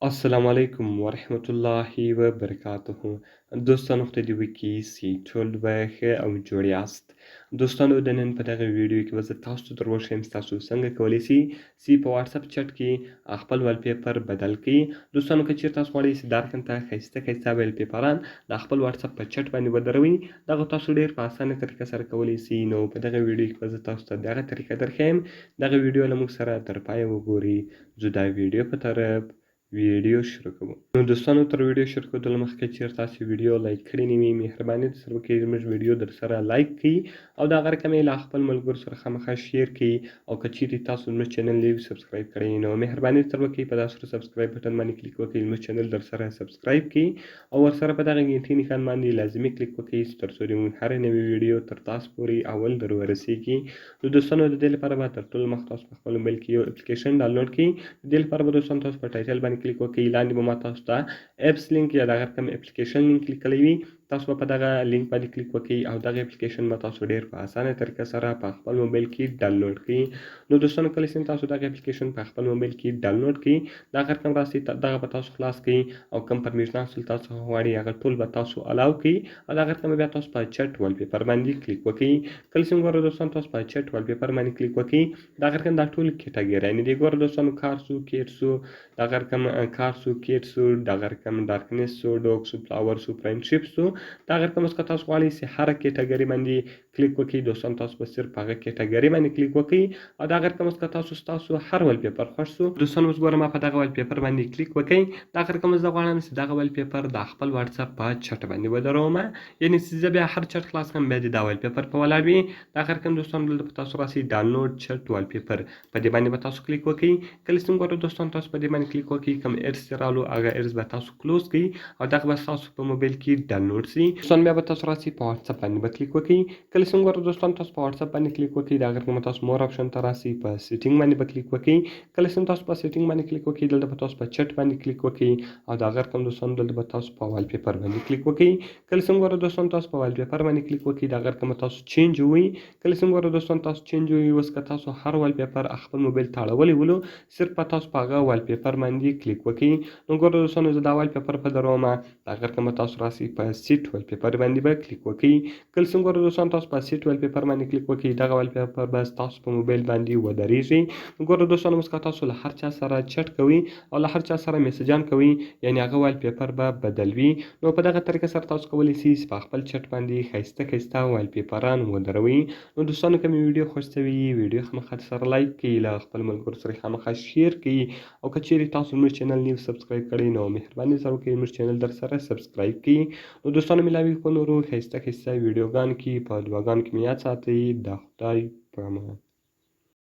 السلام علیکم ورحمت الله وبرکاته. دوستانو خدای دې وکړي چې ټول به ښه او جوړ یاست. دوستانو د نن په دغه ویډیو کې به زه تاسو ته در وښیم تاسو څنګه کولی سئ چې په واتساپ چټ کې خپل والپیپر بدل کړئ. دوستانو که چیرې تاسو غواړئ چې دا رقم ته ښایسته والپیپران د خپل واتساپ په چټ باندې ودروئ، دغه تاسو ډېر په اسانه طریقه سره کولی سئ. نو په دغه ویډیو کې به زه تاسو ته دغه طریقه درښیم. دغه ویډیو له موږ سره تر پایه وګورئ. زه دا ویډیو په طرف ویډیو شروع کوم. نو دوستانو تر ویډیو شروع کېدو له مخکې چیرې تاسو ویډیو لایک کړې نه وي، مهرباني درسره وکړئ زموږ ویډیو درسره لایک کړئ او دغه رقم یې له خپل ملګرو سره خامخا شیر کړئ. او که چیرې تاسو زموږ چینل نه وي سبسکرایب کړی نو مهرباني درسره وکړئ په دا سره سبسکرایب بټن باندې کلیک وکړئ، زموږ چینل درسره سبسکرایب کړئ او ورسره په دغه ګنټۍ نښان باندې لازمي کلیک وکړئ تر څو زموږ هرې نوې ویډیو تر تاسو پورې اول در ورسیږي. نو دوستانو د دې لپاره به تر ټولو مخکې تاسو په خپل موبایل کې یو اپلیکیشن ډاونلوډ کړئ. د دې لپاره به دوستانو تاسو په ټایټل باندې کلیک وکړئ، لاندې به ما تاسو ته اپس لینک یا دغه رقم اپلیکیشن لینک لیکلی وي. تاسو به په دغه لینک باندې کلیک وکړئ او دغه اپلیکیشن به تاسو ډېر په اسانه طریقه سره په خپل موبایل کې ډاونلوډ کړئ. نو دوستانو کله چې تاسو دغه اپلیکیشن په خپل موبایل کې ډاونلوډ کړئ، دغه رقم راسي دغه به تاسو خلاص کړئ او کوم پرمیشنات چې تاسو غواړئ هغه ټول به تاسو الاو کړئ او دغه رقم بیا تاسو په چټ والپیپر باندې کلیک وکړئ. کله چې ګورو دوستانو تاسو په چټ والپیپر باندې کلیک وکړئ، دغه رقم دا ټول کټګریانې دي. ګورو دوستانو کار سو، کیټ سو، دغه رقم کار سو، کیټ سو، دغه رقم ډارکنس سو، ډوګ سو، فلاور سو، فرینډشپ سو. دغه رقم اوس که تاسو غواړئ چې هره کټګري باندې کلیک وکړئ، دوستانو تاسو به صرف هغه کټګري باندې کلیک وکړئ او دغه رقم اوس که ستاسو هر والپیپر خوښ سو، دوستانو اوس ګوره ما په دغه والپیپر باندې کلیک وکړئ. دغه رقم زه غواړم چې دغه والپیپر د خپل واتساپ په چټ باندې ودرومه، یعنې چې زه بیا هر چټ خلاص کړم بیا دې دا والپیپر په ولاړ وي. دغه رقم دوستانو دلته په تاسو راسي ډاونلوډ چټ والپیپر، په دې باندې به تاسو کلیک وکړئ. کله چې ګورو دوستانو تاسو په دې باندې کلیک وکړئ، کوم ایډز چې رالو هغه ایډز به تاسو کلوز کړئ او دغه به ستاسو په موبایل کې ډاونلوډ سي. دوستانو بیا به تاسو راسي په واتساپ باندې به کلیک وکړئ. کله چې ګورو دوستانو تاسو په واتساپ باندې کلیک وکړئ، دغه رقم تاسو مور آپشن ته راسي، په سیټینګ باندې به کلیک وکړئ. کله چې تاسو په سیټینګ باندې کلیک وکړئ، دلته به تاسو په چټ باندې کلیک وکړئ او دغه رقم دوستانو دلته به تاسو په والپیپر باندې کلیک وکړئ. کله چې ګورو دوستانو تاسو په والپیپر باندې کلیک وکړئ، دغه رقم تاسو چینج ووي. کله چې ګورو دوستانو تاسو چینج ووي، اوس که تاسو هر والپیپر خپل موبایل ته اړولی ولو، صرف په تاسو په هغه والپیپر باندې کلیک وکړئ. نو ګورو دوستانو زه دا والپیپر په درومه، دغه رقم تاسو راسي په سیټ والپیپر باندې به کلیک وکړئ. کله چې ګورو دوستانو تاسو په سیټ والپیپر باندې کلیک وکړئ، دغه والپیپر به تاسو په موبایل باندې ودرېږي. ګورو دوستانو اوس که تاسو له هر چا سره چټ کوئ او له هر چا سره میسجان کوئ، یعنې هغه والپیپر به بدل وي. نو په دغه طریقه سره تاسو کولی سئ چې په خپل چټ باندې ښایسته والپیپران ودروئ. نو دوستانو که مې ویډیو خوښ شوي وي، ویډیو خامخا سره لایک کړئ، له خپل ملګرو سره خامخا شیر کړئ او که چیرې تاسو زموږ چینل نه یو سبسکرایب کړی نو مهرباني سره وکړئ زموږ چینل درسره سبسکرایب کړئ. نو دوستانو ملاوي په نورو ښایسته ویډیوګانو کې په دعاګانو کې مې یاد ساتئ. د خدای په امان.